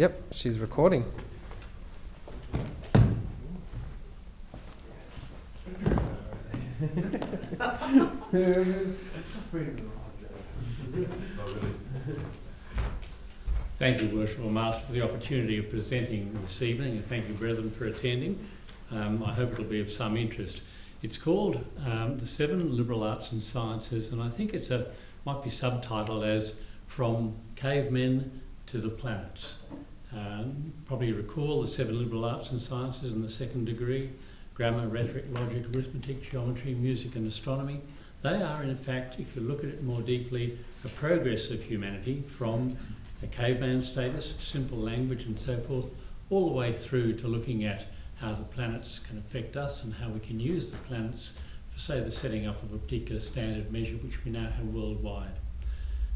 Yep, she's recording. Thank you, Worshipful Master, for the opportunity of presenting this evening, and thank you, brethren, for attending. I hope it'll be of some interest. It's called The Seven Liberal Arts and Sciences, and I think might be subtitled as From Cavemen to the Planets. Probably recall the seven liberal arts and sciences in the second degree: grammar, rhetoric, logic, arithmetic, geometry, music and astronomy. They are, in fact, if you look at it more deeply, a progress of humanity from a caveman status, simple language and so forth, all the way through to looking at how the planets can affect us and how we can use the planets for, say, the setting up of a particular standard measure which we now have worldwide.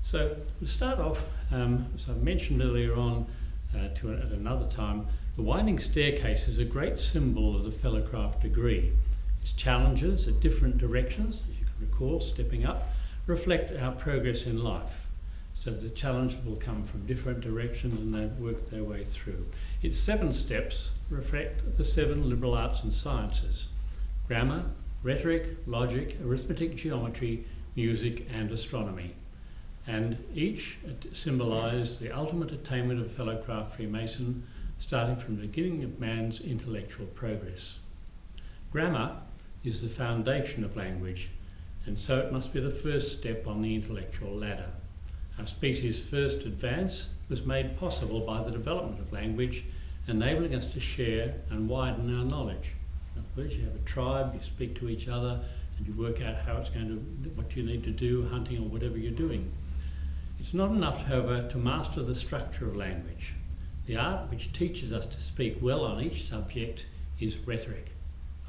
So we'll start off, as I mentioned earlier on at another time, the winding staircase is a great symbol of the fellowcraft degree. Its challenges at different directions, as you can recall, stepping up, reflect our progress in life. So the challenge will come from different directions and they work their way through. Its 7 steps reflect the 7 liberal arts and sciences: grammar, rhetoric, logic, arithmetic, geometry, music and astronomy. And each symbolise the ultimate attainment of fellowcraft Freemason, starting from the beginning of man's intellectual progress. Grammar is the foundation of language, and so it must be the first step on the intellectual ladder. Our species' first advance was made possible by the development of language, enabling us to share and widen our knowledge. In other words, you have a tribe, you speak to each other, and you work out what you need to do, hunting or whatever you're doing. It's not enough, however, to master the structure of language. The art which teaches us to speak well on each subject is rhetoric.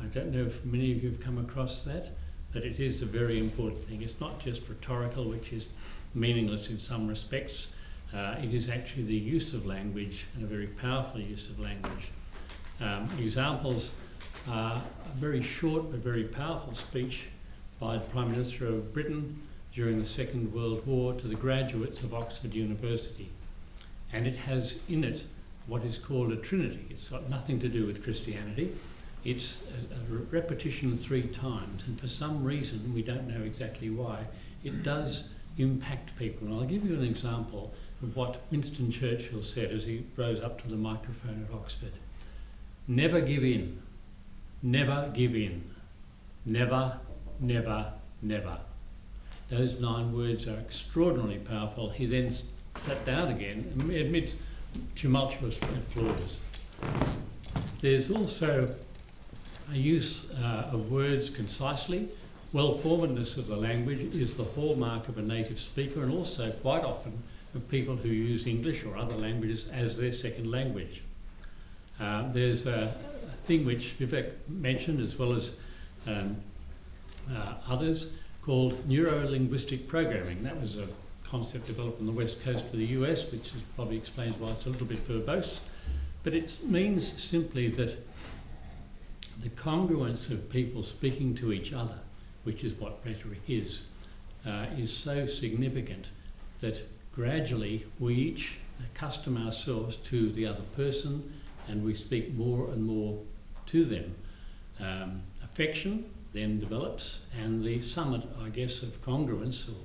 I don't know if many of you have come across that, but it is a very important thing. It's not just rhetorical, which is meaningless in some respects. It is actually the use of language, and a very powerful use of language. Examples are a very short but very powerful speech by the Prime Minister of Britain during the Second World War to the graduates of Oxford University. And it has in it what is called a trinity. It's got nothing to do with Christianity. It's a repetition 3 times, and for some reason, we don't know exactly why, it does impact people. And I'll give you an example of what Winston Churchill said as he rose up to the microphone at Oxford. Never give in. Never give in. Never, never, never. Those 9 words are extraordinarily powerful. He then sat down again amid tumultuous applause. There's also a use of words concisely. Well-formedness of the language is the hallmark of a native speaker, and also quite often of people who use English or other languages as their second language. There's a thing which Vivek mentioned, as well as others, called neuro-linguistic programming. That was a concept developed on the west coast of the US, which probably explains why it's a little bit verbose. But it means simply that the congruence of people speaking to each other, which is what rhetoric is so significant that gradually we each accustom ourselves to the other person and we speak more and more to them. Affection then develops, and the summit, I guess, of congruence, or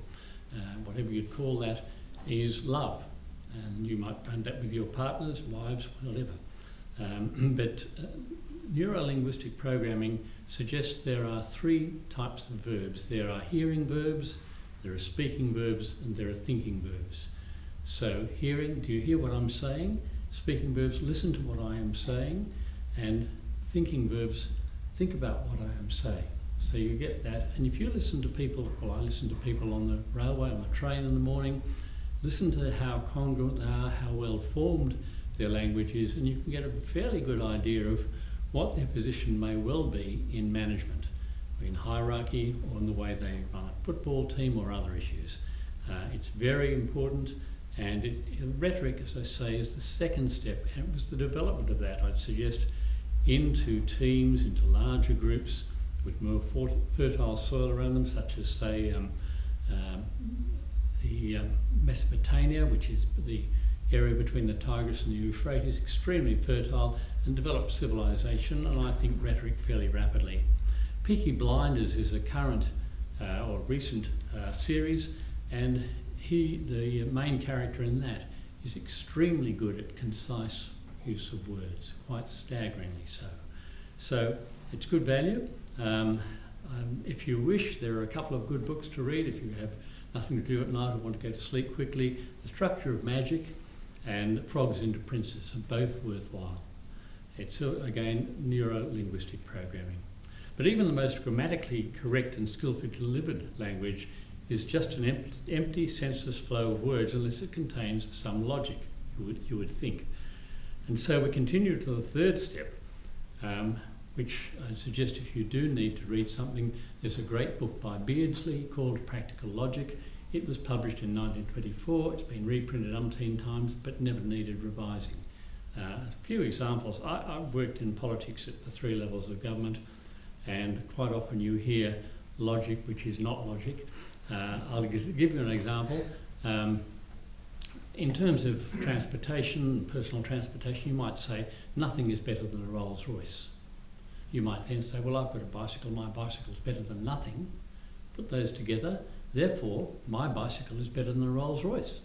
whatever you'd call that, is love. And you might find that with your partners, wives, whatever. But neuro-linguistic programming suggests there are 3 types of verbs. There are hearing verbs, there are speaking verbs, and there are thinking verbs. So hearing, do you hear what I'm saying? Speaking verbs, listen to what I am saying. And thinking verbs, think about what I am saying. So you get that. And if you listen to people, well, I listen to people on the railway, on the train in the morning, listen to how congruent they are, how well formed their language is, and you can get a fairly good idea of what their position may well be in management, or in hierarchy, or in the way they run a football team or other issues. It's very important, and rhetoric, as I say, is the second step, and it was the development of that, I'd suggest, into teams, into larger groups with more fertile soil around them, such as, say, the Mesopotamia, which is the area between the Tigris and the Euphrates, extremely fertile, and developed civilization, and I think rhetoric fairly rapidly. Peaky Blinders is a current or recent series, and the main character in that, is extremely good at concise use of words, quite staggeringly so. So it's good value. If you wish, there are a couple of good books to read if you have nothing to do at night or want to go to sleep quickly. The Structure of Magic and Frogs into Princes are both worthwhile. It's, again, neuro-linguistic programming. But even the most grammatically correct and skillfully delivered language is just an empty, senseless flow of words unless it contains some logic, you would think. And so we continue to the third step, which I suggest if you do need to read something, there's a great book by Beardsley called Practical Logic. It was published in 1924, it's been reprinted umpteen times, but never needed revising. A few examples. I've worked in politics at the three levels of government, and quite often you hear logic which is not logic. I'll give you an example. In terms of transportation, personal transportation, you might say nothing is better than a Rolls Royce. You might then say, well, I've got a bicycle, my bicycle's better than nothing. Put those together, therefore my bicycle is better than a Rolls Royce.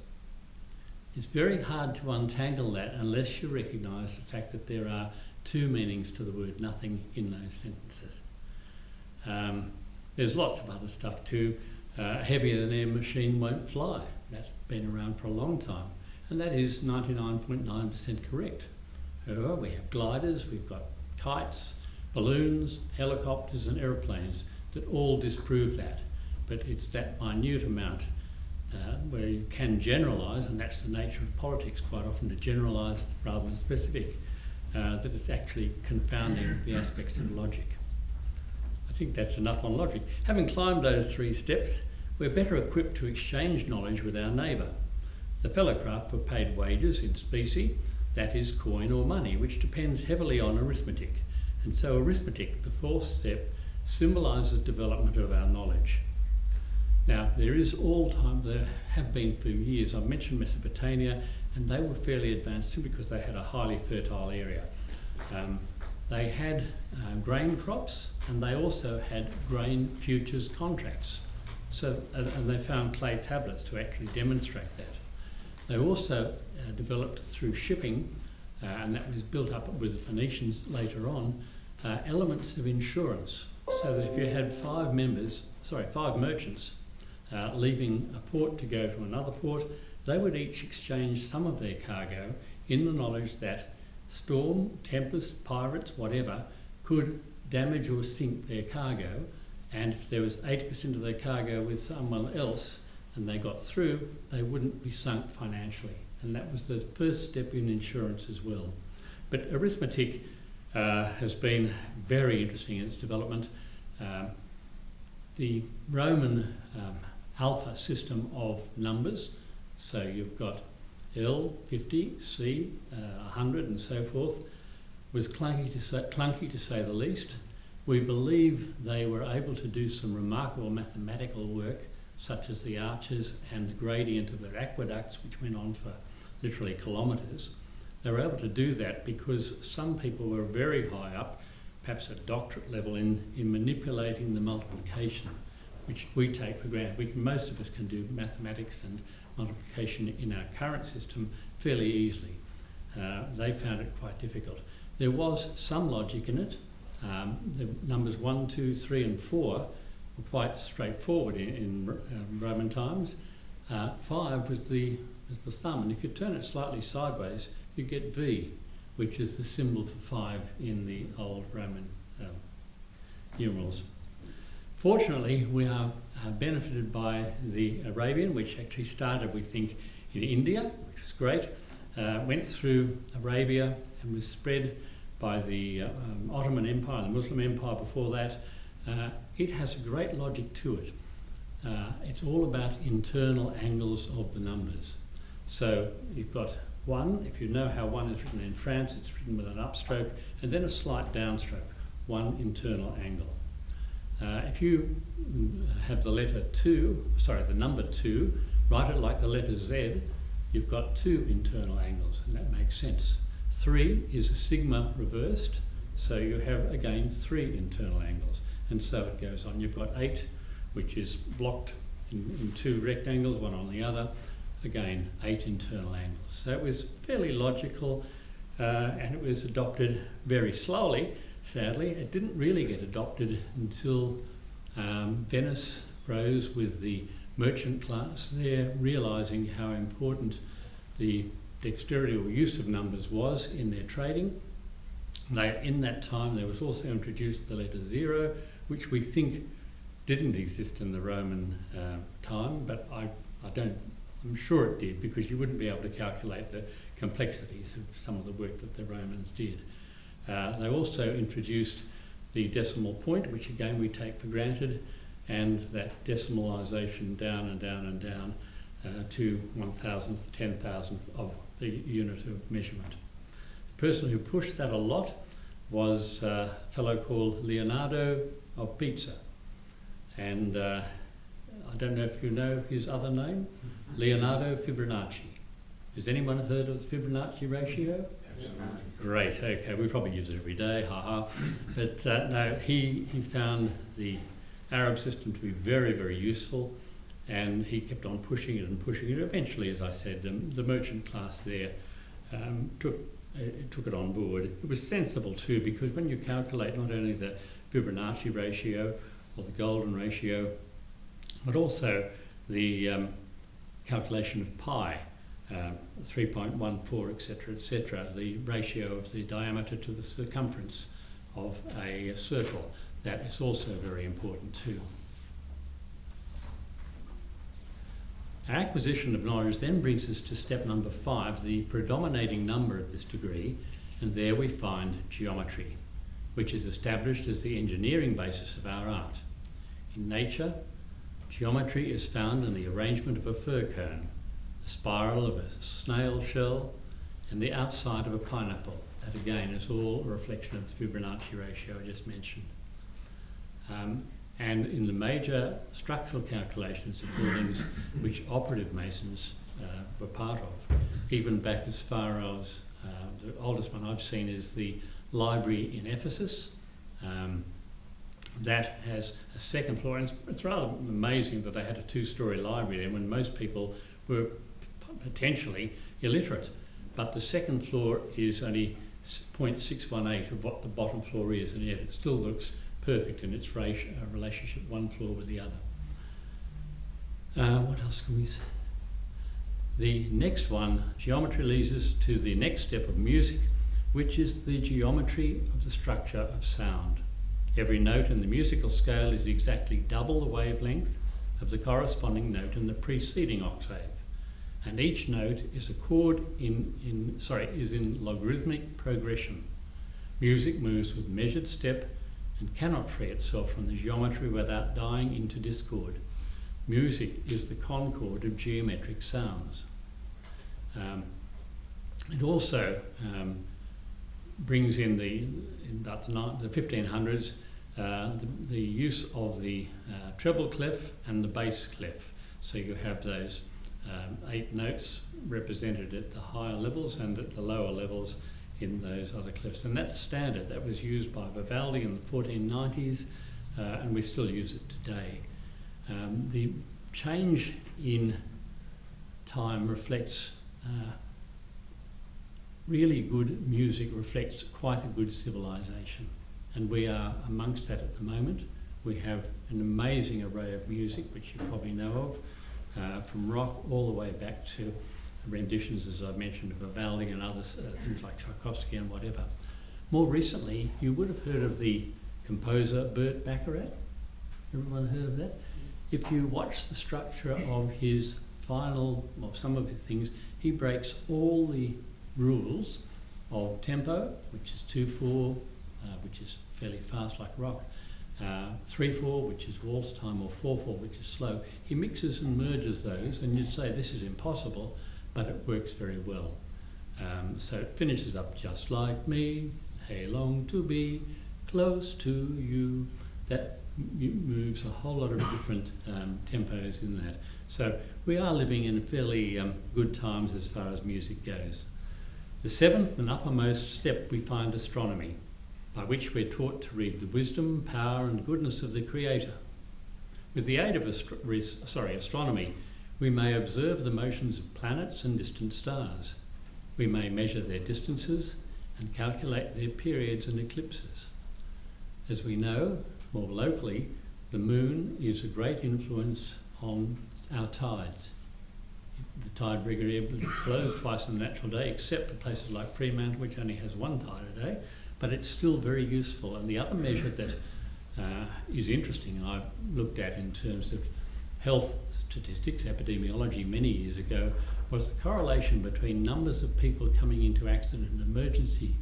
It's very hard to untangle that unless you recognise the fact that there are two meanings to the word nothing in those sentences. There's lots of other stuff too. A heavier than air machine won't fly. That's been around for a long time, and that is 99.9% correct. However, we have gliders, we've got kites, balloons, helicopters and aeroplanes that all disprove that, but it's that minute amount where you can generalise, and that's the nature of politics quite often, to generalise rather than specific, that it's actually confounding the aspects of logic. I think that's enough on logic. Having climbed those three steps, we're better equipped to exchange knowledge with our neighbour. The fellow craft were paid wages in specie, that is coin or money, which depends heavily on arithmetic. And so arithmetic, the fourth step, symbolises development of our knowledge. Now, there have been for years, I've mentioned Mesopotamia, and they were fairly advanced simply because they had a highly fertile area. They had grain crops, and they also had grain futures contracts. So, and they found clay tablets to actually demonstrate that. They also developed through shipping, and that was built up with the Phoenicians later on, elements of insurance. So that if you had five merchants leaving a port to go to another port, they would each exchange some of their cargo in the knowledge that storm, tempest, pirates, whatever, could damage or sink their cargo, and if there was 80% of their cargo with someone else and they got through, they wouldn't be sunk financially. And that was the first step in insurance as well. But arithmetic has been very interesting in its development. The Roman alpha system of numbers, so you've got L, 50, C, 100 and so forth, was clunky to say the least. We believe they were able to do some remarkable mathematical work, such as the arches and the gradient of their aqueducts, which went on for literally kilometres. They were able to do that because some people were very high up, perhaps at doctorate level, in manipulating the multiplication, which we take for granted. Most of us can do mathematics and multiplication in our current system fairly easily. They found it quite difficult. There was some logic in it. The numbers 1, 2, 3 and 4 were quite straightforward in Roman times. 5 was the thumb, and if you turn it slightly sideways, you get V, which is the symbol for 5 in the old Roman numerals. Fortunately, we are benefited by the Arabian, which actually started, we think, in India, which was great, went through Arabia and was spread by the Ottoman Empire, the Muslim Empire before that. It has a great logic to it. It's all about internal angles of the numbers. So you've got 1, if you know how 1 is written in France, it's written with an upstroke and then a slight downstroke, 1 internal angle. If you have the number 2, write it like the letter Z, you've got 2 internal angles, and that makes sense. 3 is a sigma reversed, so you have again 3 internal angles, and so it goes on. You've got 8, which is blocked in 2 rectangles, one on the other, again 8 internal angles. So it was fairly logical, and it was adopted very slowly. Sadly, it didn't really get adopted until Venice rose with the merchant class there, realising how important the dexterity or use of numbers was in their trading. In that time, there was also introduced the letter 0, which we think didn't exist in the Roman time, but I'm sure it did, because you wouldn't be able to calculate the complexities of some of the work that the Romans did. They also introduced the decimal point, which again we take for granted, and that decimalisation down and down and down to 1,000th, 10,000th of the unit of measurement. The person who pushed that a lot was a fellow called Leonardo of Pisa, and I don't know if you know his other name, Leonardo Fibonacci. Has anyone heard of the Fibonacci ratio? Absolutely. Great, okay, we probably use it every day, haha. But no, he found the Arab system to be very, very useful, and he kept on pushing it and pushing it. Eventually, as I said, the merchant class there took it on board. It was sensible too, because when you calculate not only the Fibonacci ratio or the golden ratio, but also the calculation of pi, 3.14, etc., the ratio of the diameter to the circumference of a circle. That is also very important too. Our acquisition of knowledge then brings us to step number 5, the predominating number of this degree, and there we find geometry, which is established as the engineering basis of our art. In nature, geometry is found in the arrangement of a fir cone, the spiral of a snail shell, and the outside of a pineapple. That again is all a reflection of the Fibonacci ratio I just mentioned. And in the major structural calculations of buildings which operative masons were part of, even back as far as the oldest one I've seen is the library in Ephesus. That has a second floor, and it's rather amazing that they had a 2-storey library there when most people were potentially illiterate. But the second floor is only 0.618 of what the bottom floor is, and yet it still looks perfect in its relationship one floor with the other. What else can we say? The next one, geometry, leads us to the next step of music, which is the geometry of the structure of sound. Every note in the musical scale is exactly double the wavelength of the corresponding note in the preceding octave, and each note is a chord is in logarithmic progression. Music moves with measured step and cannot free itself from the geometry without dying into discord. Music is the concord of geometric sounds. It also brings in about the 1500s the use of the treble clef and the bass clef. So you have those 8 notes represented at the higher levels and at the lower levels in those other clefs. And that's standard. That was used by Vivaldi in the 1490s, and we still use it today. The change in time reflects really good music, reflects quite a good civilization. And we are amongst that at the moment. We have an amazing array of music, which you probably know of, from rock all the way back to renditions, as I mentioned, of Vivaldi and other things like Tchaikovsky and whatever. More recently, you would have heard of the composer Burt Bacharach. Everyone heard of that? If you watch the structure of his some of his things, he breaks all the rules of tempo, which is 2/4, which is fairly fast like rock, 3/4, which is waltz time, or 4/4, which is slow. He mixes and merges those, and you'd say this is impossible, but it works very well. So it finishes up just like me, hey long to be close to you. That moves a whole lot of different tempos in that. So we are living in fairly good times as far as music goes. The seventh and uppermost step we find astronomy, by which we're taught to read the wisdom, power and goodness of the Creator. With the aid of astronomy, we may observe the motions of planets and distant stars. We may measure their distances and calculate their periods and eclipses. As we know, more locally, the moon is a great influence on our tides. The tide regularly flows twice in the natural day, except for places like Freemasonry, which only has one tide a day, but it's still very useful. And the other measure that is interesting, I've looked at in terms of health statistics, epidemiology many years ago, was the correlation between numbers of people coming into accident and emergency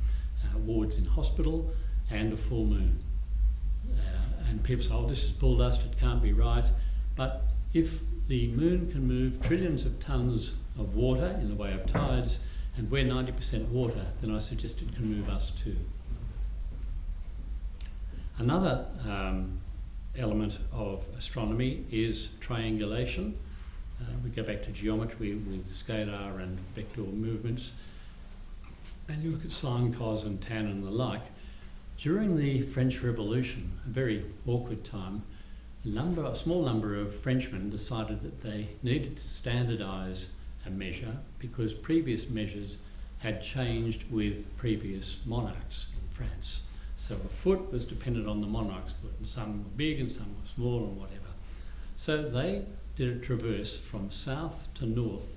wards in hospital and a full moon. And people say, oh, this is bull dust, it can't be right. But if the moon can move trillions of tons of water in the way of tides, and we're 90% water, then I suggest it can move us too. Another element of astronomy is triangulation. We go back to geometry with scalar and vector movements, and you look at sine, cos and tan and the like. During the French Revolution, a very awkward time, a small number of Frenchmen decided that they needed to standardise a measure because previous measures had changed with previous monarchs in France. So a foot was dependent on the monarch's foot, and some were big and some were small and whatever. So they did a traverse from south to north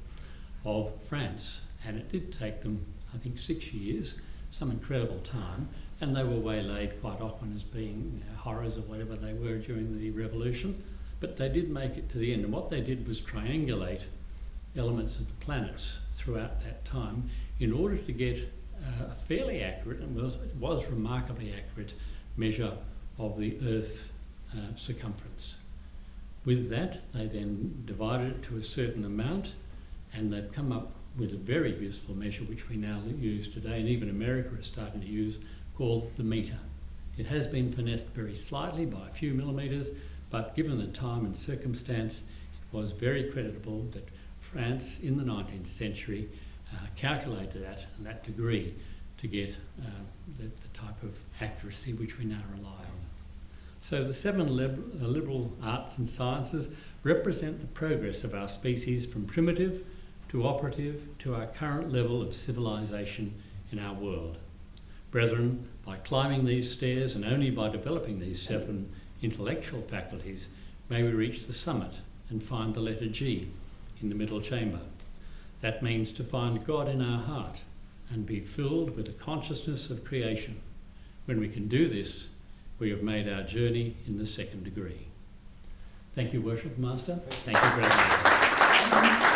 of France, and it did take them, I think, 6 years, some incredible time, and they were waylaid quite often as being horrors or whatever they were during the revolution, but they did make it to the end. And what they did was triangulate elements of the planets throughout that time in order to get a fairly accurate, and it was remarkably accurate, measure of the Earth's circumference. With that, they then divided it to a certain amount, and they've come up with a very useful measure which we now use today, and even America is starting to use, called the metre. It has been finessed very slightly by a few millimetres, but given the time and circumstance, it was very creditable that France in the 19th century calculated that degree to get the type of accuracy which we now rely on. So the seven liberal arts and sciences represent the progress of our species from primitive to operative to our current level of civilization in our world. Brethren, by climbing these stairs and only by developing these seven intellectual faculties, may we reach the summit and find the letter G in the middle chamber. That means to find God in our heart and be filled with a consciousness of creation. When we can do this, we have made our journey in the second degree. Thank you, Worship Master. Thank you very much.